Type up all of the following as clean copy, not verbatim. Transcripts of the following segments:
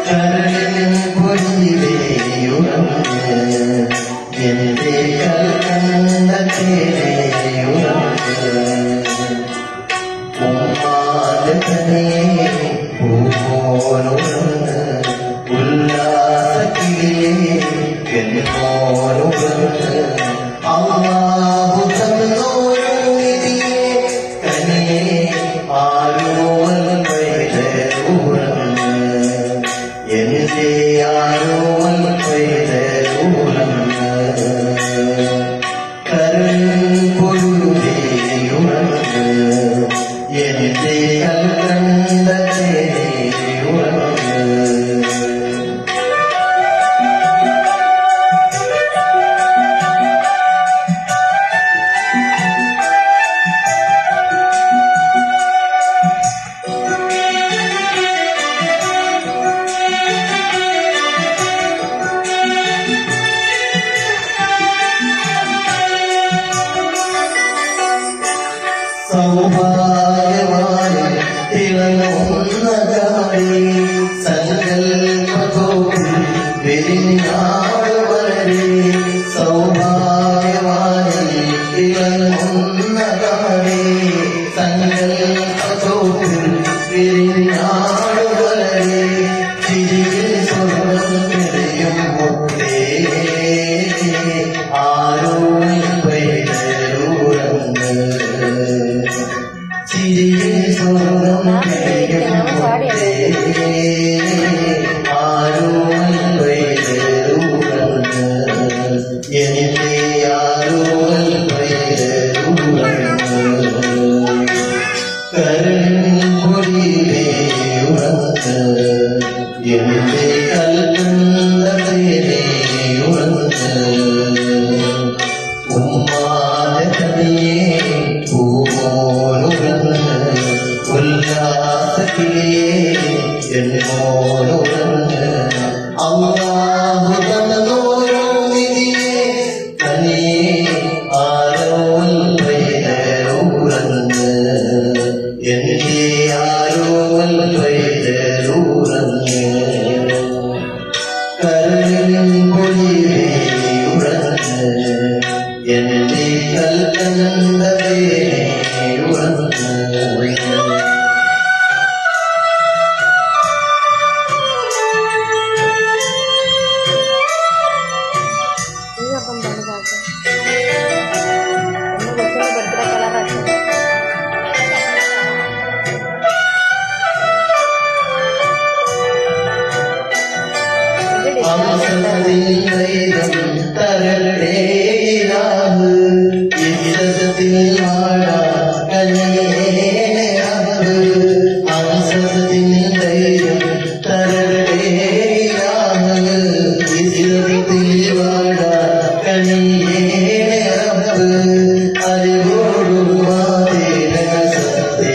കരളിൻ പൊഴിയിലേയുറങ്ങ് എന്റെ കൽക്കണ്ടത്തിലേയുറങ്ങ് ഉമ്മാലേ പൂമോനുറങ്ങ് ഉല്ലാസക്കിളിയേ എന്നോനുറങ്ങ് അല്ലാഹു തന്നോരു നിധിയെ കനിയെ ആരോവൽ പെയ്തുറങ്ങ് എന്റെ ആരോവൽ പെയ്തുറങ്ങ് കരളിൻ പൊഴിയിലേയുറങ്ങ് എന്റെ കൽക്കണ്ടത്തിലേയുറങ്ങ് സൗഭാഗ്യമായി തിളങ്ങുന്ന കാലേ സങ്കൽപ്പത്തോപ്പിൽ വിരിഞ്ഞാട് വളരെ സൗഭാഗ്യമായി തിളങ്ങുന്ന കാലേ സങ്കൽപ്പത്തോപ്പിൽ വിരിഞ്ഞാട് വളരെ ചിരിയിൽ സ്വർണ്ണം നിറയും മുത്തേ ആരോണിൽ പെയ്തുറങ്ങ് ചിരിയിൽ സ്വർണ്ണം നിറയും മുത്തേ ആരോണിൽ പെയ്തുറങ്ങ് എന്റെ ആരോണിൽ പെയ്തുറങ്ങ് കരളിൻ പൊഴിയിലേയുറങ്ങ് എന്റെ കൽക്കണ്ടത്തിലേയുറങ്ങ് ഉമ്മാലേ പൂമോനുറങ്ങ് ഉല്ലാസക്കിളിയേ എന്നോനുറങ്ങ് അല്ലാഹു തന്നോരു നിധിയെ കനിയെ ആരോവൽ പെയ്തുറങ്ങ് എന്റെ ആരോവൽ പെയ്തുറങ്ങ് കരളിൻ പൊഴിയിലേയുറങ്ങ് എന്റെ കൽക്കണ്ടത്തിലേയുറങ്ങ് തരടേരാവ് ജീവിതത്തിൽ വാഴാ കനിയേനയാവ് അവസരത്തിൽ ധൈര്യം തരടേരാവ് ജീവിതത്തിൽ വാഴാ കനിയേനയാവ് അറിവോടുവാതെ രഹസ്യത്തെ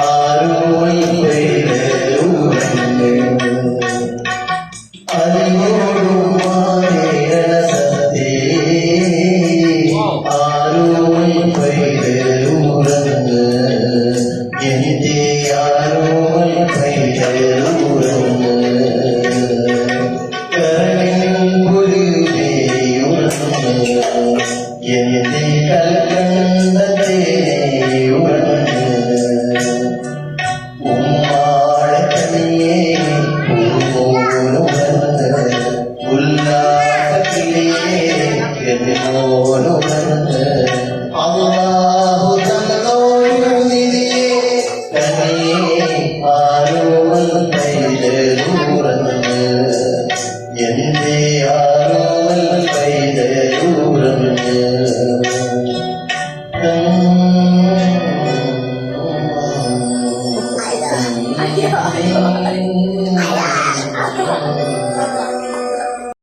ആരോൾ പെയ്തുറങ്ങ് ആരോൾ പെയ്തുറങ്ങ് എന്റെ ആരോൾ പെയ്തുറങ്ങ് കരളിൻ പൊഴിയിലേയുറങ്ങ് എന്റെ കൽക്കണ്ടത്തിലേയുറങ്ങ് ഉമ്മാളക്കനിയേ പൂമോനുറങ്ങ് ഉല്ലാസക്കിളിയേ എന്നോനുറങ്ങ്